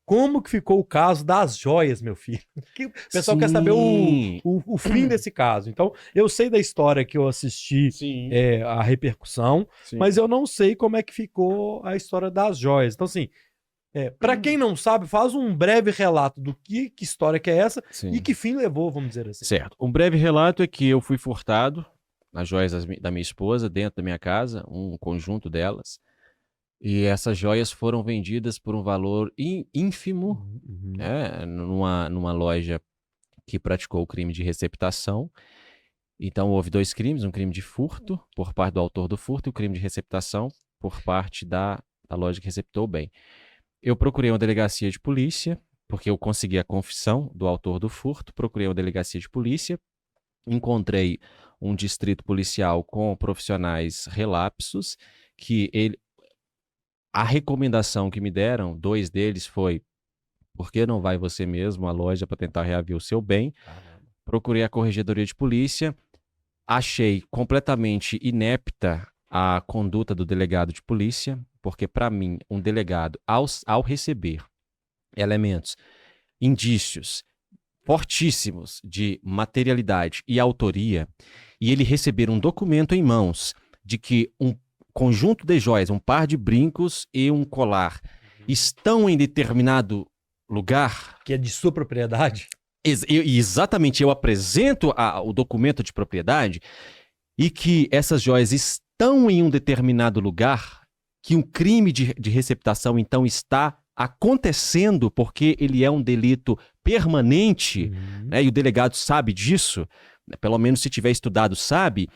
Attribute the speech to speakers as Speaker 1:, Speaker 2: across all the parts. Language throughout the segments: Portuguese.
Speaker 1: como que ficou o caso das joias, meu filho. O pessoal quer saber o fim desse caso. Então, eu sei da história que eu assisti,
Speaker 2: Sim.
Speaker 1: a repercussão,
Speaker 2: Sim.
Speaker 1: mas eu não sei como é que ficou a história das joias. Então, assim, para quem não sabe, faz um breve relato do que história que é essa e que fim levou, vamos dizer assim.
Speaker 2: Certo. Um breve relato é que eu fui furtado as joias da minha esposa dentro da minha casa, um conjunto delas. E essas joias foram vendidas por um valor ínfimo, né, numa loja que praticou o crime de receptação. Então, houve 2 crimes, um crime de furto por parte do autor do furto e o crime de receptação por parte da loja que receptou o bem. Eu procurei uma delegacia de polícia, porque eu consegui a confissão do autor do furto, procurei uma delegacia de polícia, encontrei um distrito policial com profissionais relapsos, que a recomendação que me deram, 2 deles foi: por que não vai você mesmo à loja para tentar reaver o seu bem? Procurei a corregedoria de polícia, achei completamente inepta a conduta do delegado de polícia, porque para mim, um delegado, ao receber elementos, indícios fortíssimos de materialidade e autoria, e ele receber um documento em mãos de que um conjunto de joias, um par de brincos e um colar estão em determinado lugar...
Speaker 1: Que é de sua propriedade?
Speaker 2: Exatamente, eu apresento o documento de propriedade e que essas joias estão em um determinado lugar, que um crime de receptação então está acontecendo porque ele é um delito permanente, né, e o delegado sabe disso, né, pelo menos se tiver estudado sabe,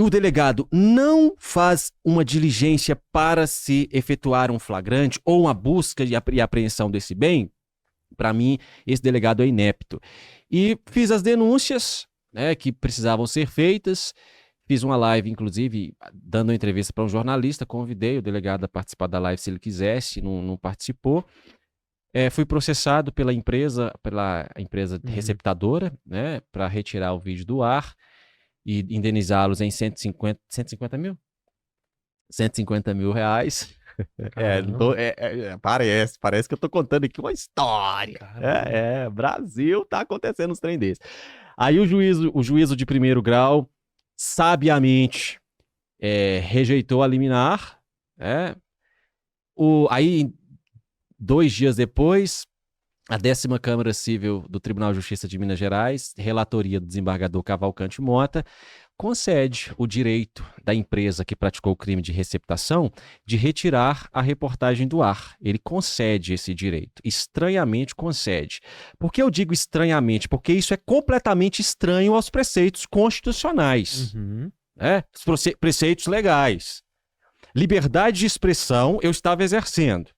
Speaker 2: o delegado não faz uma diligência para se efetuar um flagrante ou uma busca e apreensão desse bem. Para mim, esse delegado é inepto. E fiz as denúncias, né, que precisavam ser feitas. Fiz uma live, inclusive, dando uma entrevista para um jornalista. Convidei o delegado a participar da live se ele quisesse, não participou. Fui processado pela empresa receptadora, né, para retirar o vídeo do ar e indenizá-los em 150 mil? 150 mil reais. Parece que eu tô contando aqui uma história. Brasil tá acontecendo uns trem desses. Aí o juízo de primeiro grau, sabiamente, rejeitou a liminar. Aí, 2 dias depois, a 10ª Câmara Civil do Tribunal de Justiça de Minas Gerais, relatoria do desembargador Cavalcante Mota, concede o direito da empresa que praticou o crime de receptação de retirar a reportagem do ar. Ele concede esse direito. Estranhamente concede. Por que eu digo estranhamente? Porque isso é completamente estranho aos preceitos constitucionais. Os preceitos legais. Liberdade de expressão eu estava exercendo,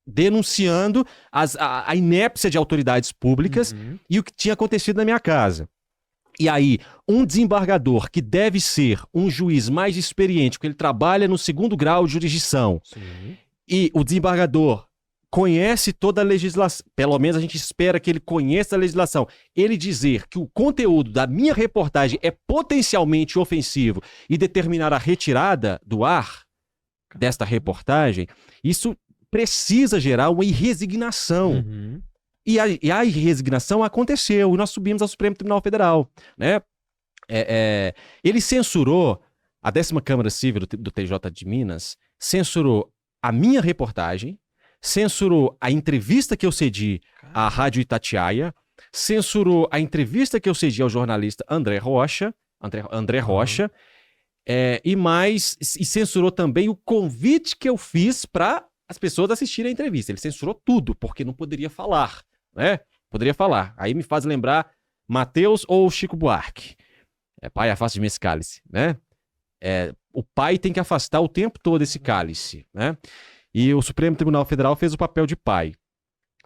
Speaker 2: denunciando a inépcia de autoridades públicas e o que tinha acontecido na minha casa. E aí, um desembargador que deve ser um juiz mais experiente, porque ele trabalha no 2º grau de jurisdição, e o desembargador conhece toda a legislação, pelo menos a gente espera que ele conheça a legislação, ele dizer que o conteúdo da minha reportagem é potencialmente ofensivo e determinar a retirada do ar desta reportagem, isso precisa gerar uma irresignação. E a irresignação aconteceu, e nós subimos ao Supremo Tribunal Federal, né? Ele censurou, a 10ª Câmara Civil do TJ de Minas, censurou a minha reportagem, censurou a entrevista que eu cedi à Rádio Itatiaia, censurou a entrevista que eu cedi ao jornalista André Rocha, e censurou também o convite que eu fiz para as pessoas assistirem a entrevista. Ele censurou tudo, porque não poderia falar, né? Poderia falar. Aí me faz lembrar Mateus ou Chico Buarque. Pai, afaste de mim esse cálice, né? O pai tem que afastar o tempo todo esse cálice, né? E o Supremo Tribunal Federal fez o papel de pai.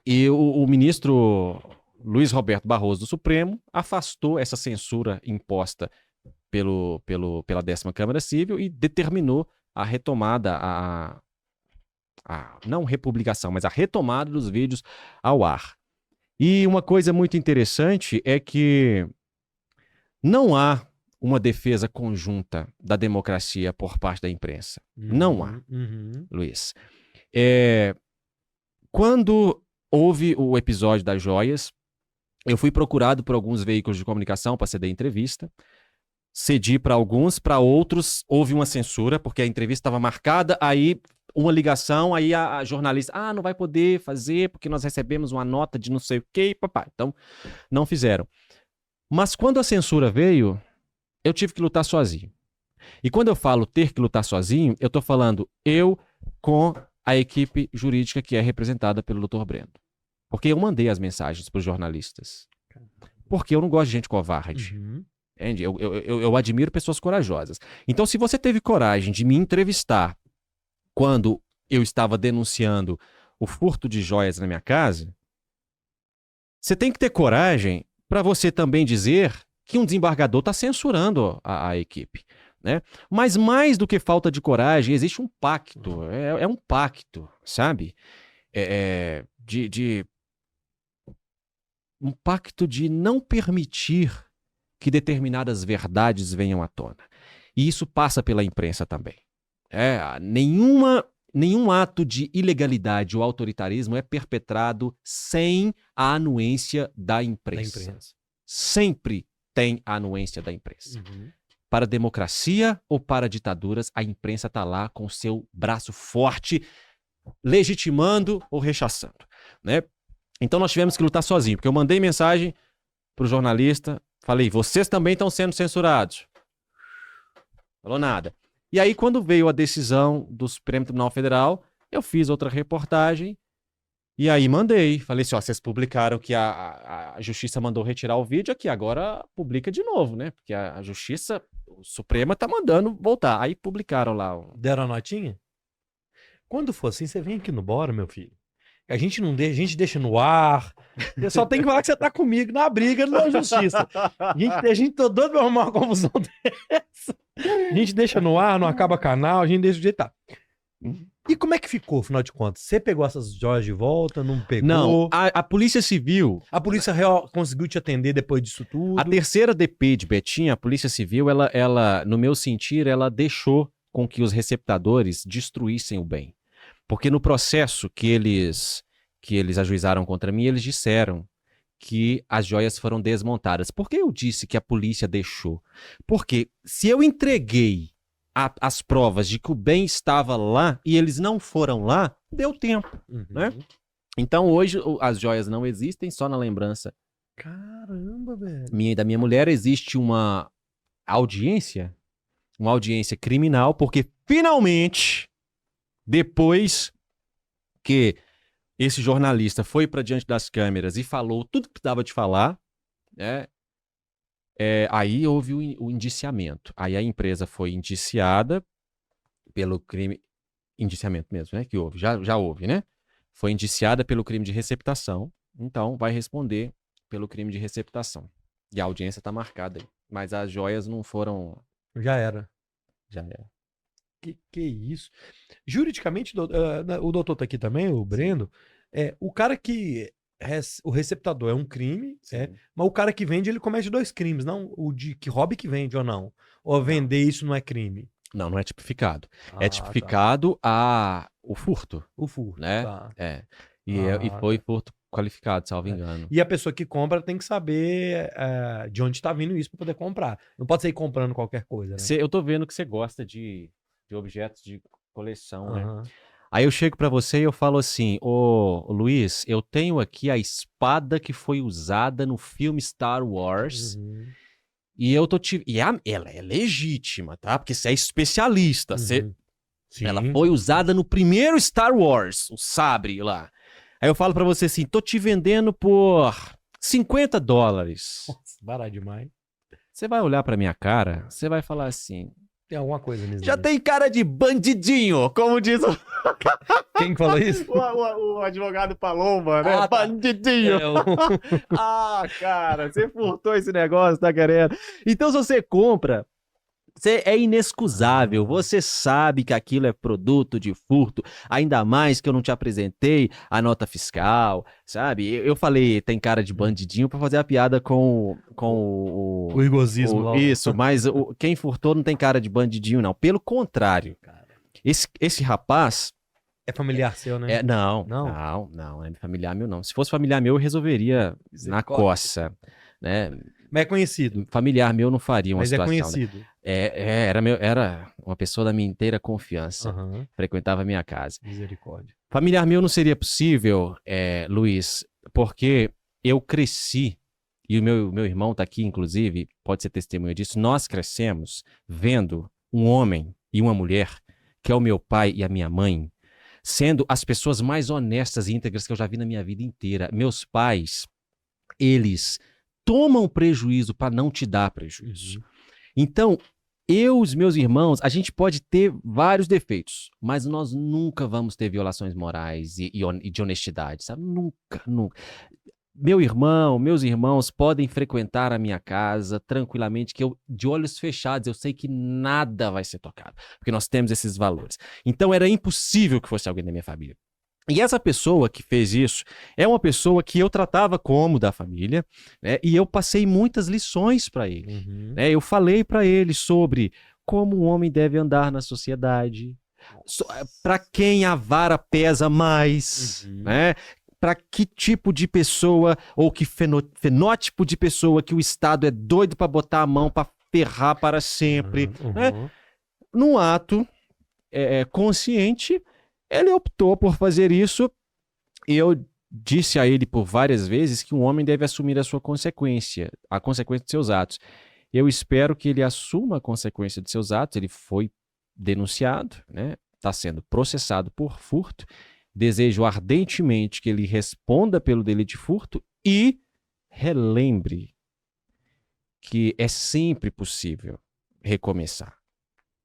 Speaker 2: E o ministro Luiz Roberto Barroso do Supremo afastou essa censura imposta pela 10ª Câmara Civil e determinou a retomada, não republicação, mas a retomada dos vídeos ao ar. E uma coisa muito interessante é que não há uma defesa conjunta da democracia por parte da imprensa. Não há, Luiz. Quando houve o episódio das joias, eu fui procurado por alguns veículos de comunicação para ceder entrevista. Cedi para alguns, para outros houve uma censura, porque a entrevista estava marcada, aí uma ligação, aí a jornalista, não vai poder fazer, porque nós recebemos uma nota de não sei o quê, papai. Então, não fizeram. Mas quando a censura veio, eu tive que lutar sozinho. E quando eu falo ter que lutar sozinho, eu estou falando eu com a equipe jurídica que é representada pelo Dr. Breno. Porque eu mandei as mensagens para os jornalistas. Porque eu não gosto de gente covarde.
Speaker 1: Uhum.
Speaker 2: Entende? Eu admiro pessoas corajosas. Então, se você teve coragem de me entrevistar quando eu estava denunciando o furto de joias na minha casa, você tem que ter coragem para você também dizer que um desembargador está censurando a equipe. Né? Mas mais do que falta de coragem, existe um pacto. É um pacto, sabe? Um pacto de não permitir que determinadas verdades venham à tona. E isso passa pela imprensa também. Nenhum ato de ilegalidade ou autoritarismo é perpetrado sem a anuência da imprensa. Sempre tem a anuência da imprensa.
Speaker 1: Uhum.
Speaker 2: Para a democracia ou para ditaduras, a imprensa está lá com o seu braço forte, legitimando ou rechaçando. Né? Então nós tivemos que lutar sozinhos, porque eu mandei mensagem para o jornalista, falei, vocês também estão sendo censurados. Falou nada. E aí, quando veio a decisão do Supremo Tribunal Federal, eu fiz outra reportagem e aí mandei. Falei assim, vocês publicaram que a Justiça mandou retirar o vídeo, aqui agora publica de novo, né? Porque a Justiça, o Suprema tá mandando voltar. Aí publicaram lá.
Speaker 1: Deram a notinha? Quando for assim, você vem aqui no Bora, meu filho. A gente não deixa, a gente deixa no ar. Você só tem que falar que você tá comigo na briga na justiça. A gente tá doido pra arrumar uma confusão dessa. A gente deixa no ar, não acaba canal, a gente deixa do jeito que tá. E como é que ficou, afinal de contas? Você pegou essas joias de volta, não pegou?
Speaker 2: Não, a Polícia Civil...
Speaker 1: A Polícia Real conseguiu te atender depois disso tudo?
Speaker 2: A terceira DP de Betim, a Polícia Civil, ela, no meu sentir, ela deixou com que os receptadores destruíssem o bem. Porque no processo que eles ajuizaram contra mim, eles disseram que as joias foram desmontadas. Por que eu disse que a polícia deixou? Porque se eu entreguei as provas de que o bem estava lá e eles não foram lá, deu tempo. Né? Então hoje as joias não existem, só na lembrança.
Speaker 1: Caramba, velho.
Speaker 2: Minha e da minha mulher existe uma audiência criminal, porque finalmente... Depois que esse jornalista foi para diante das câmeras e falou tudo que precisava de falar, né, aí houve o indiciamento. Aí a empresa foi indiciada pelo crime... Indiciamento mesmo, né? Que houve. Já houve, né? Foi indiciada pelo crime de receptação. Então vai responder pelo crime de receptação. E a audiência está marcada aí. Mas as joias não foram...
Speaker 1: Já era. Que isso? Juridicamente, o doutor tá aqui também, o Breno, o cara que... O receptador é um crime, mas o cara que vende, ele comete 2 crimes, não o de que rouba e que vende, ou não? Ou vender isso não é crime?
Speaker 2: Não, não é tipificado. É tipificado o furto.
Speaker 1: O furto,
Speaker 2: né?
Speaker 1: tá.
Speaker 2: E foi furto qualificado, salvo engano.
Speaker 1: E a pessoa que compra tem que saber de onde está vindo isso para poder comprar. Não pode sair comprando qualquer coisa, né?
Speaker 2: Eu tô vendo que você gosta de objetos de coleção, né? Aí eu chego pra você e eu falo assim, ô Luiz, eu tenho aqui a espada que foi usada no filme Star Wars e eu tô ela é legítima, tá? Porque você é especialista, ela foi usada no primeiro Star Wars, o sabre lá. Aí eu falo pra você assim, tô te vendendo por $50.
Speaker 1: Nossa, barato demais.
Speaker 2: Você vai olhar pra minha cara, você vai falar assim...
Speaker 1: Tem alguma coisa nisso.
Speaker 2: Já tem cara de bandidinho, como diz o...
Speaker 1: Quem que falou isso?
Speaker 2: O advogado Paloma, né? Bandidinho. Cara, você furtou esse negócio, tá querendo? Então, se você compra, é inexcusável. Você sabe que aquilo é produto de furto. Ainda mais que eu não te apresentei a nota fiscal, sabe? Eu falei, tem cara de bandidinho pra fazer a piada com o
Speaker 1: rigosismo.
Speaker 2: Isso, mas quem furtou não tem cara de bandidinho, não. Pelo contrário. Esse rapaz,
Speaker 1: É familiar seu, né?
Speaker 2: Não,
Speaker 1: Não?
Speaker 2: não é familiar meu, não. Se fosse familiar meu, eu resolveria na
Speaker 1: Misericórdia.
Speaker 2: coça, né?
Speaker 1: Mas é conhecido.
Speaker 2: Familiar meu não faria uma
Speaker 1: Mas é
Speaker 2: situação, né?
Speaker 1: conhecido.
Speaker 2: Era uma pessoa da minha inteira confiança,
Speaker 1: Aham.
Speaker 2: frequentava a minha casa.
Speaker 1: Misericórdia.
Speaker 2: Familiar meu não seria possível, Luiz, porque eu cresci, e o meu irmão está aqui, inclusive, pode ser testemunha disso, nós crescemos vendo um homem e uma mulher, que é o meu pai e a minha mãe, sendo as pessoas mais honestas e íntegras que eu já vi na minha vida inteira. Meus pais, eles tomam prejuízo para não te dar prejuízo.
Speaker 1: Uhum.
Speaker 2: Então, eu e os meus irmãos, a gente pode ter vários defeitos, mas nós nunca vamos ter violações morais e de honestidade, sabe? Nunca, nunca. Meu irmão, meus irmãos podem frequentar a minha casa tranquilamente, que eu, de olhos fechados, eu sei que nada vai ser tocado, porque nós temos esses valores. Então, era impossível que fosse alguém da minha família. E essa pessoa que fez isso é uma pessoa que eu tratava como da família, né? E eu passei muitas lições para ele.
Speaker 1: Uhum.
Speaker 2: Né? Eu falei para ele sobre como um homem deve andar na sociedade, para quem a vara pesa mais,
Speaker 1: Uhum.
Speaker 2: né? Para que tipo de pessoa ou que fenótipo de pessoa que o Estado é doido para botar a mão para ferrar para sempre.
Speaker 1: Uhum.
Speaker 2: Né? Num ato consciente, ele optou por fazer isso e eu disse a ele por várias vezes que um homem deve assumir a sua consequência, a consequência de seus atos. Eu espero que ele assuma a consequência de seus atos. Ele foi denunciado, né? Está sendo processado por furto. Desejo ardentemente que ele responda pelo delito de furto e relembre que é sempre possível recomeçar.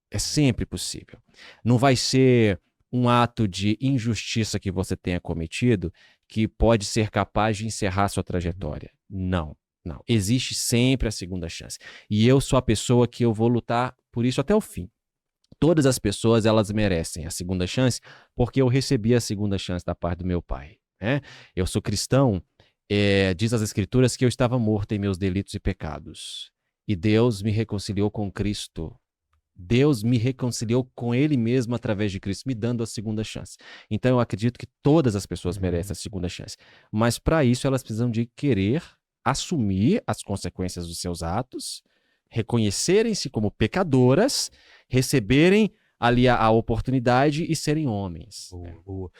Speaker 2: É sempre possível. Não vai ser um ato de injustiça que você tenha cometido que pode ser capaz de encerrar sua trajetória. Não, não. Existe sempre a segunda chance. E eu sou a pessoa que eu vou lutar por isso até o fim. Todas as pessoas, elas merecem a segunda chance porque eu recebi a segunda chance da parte do meu pai. Né? Eu sou cristão, diz as Escrituras que eu estava morto em meus delitos e pecados. E Deus me reconciliou com Cristo. Deus me reconciliou com Ele mesmo através de Cristo, me dando a segunda chance. Então eu acredito que todas as pessoas merecem a segunda chance. Mas para isso elas precisam de querer assumir as consequências dos seus atos, reconhecerem-se como pecadoras, receberem ali a oportunidade e serem homens.
Speaker 1: Boa, boa.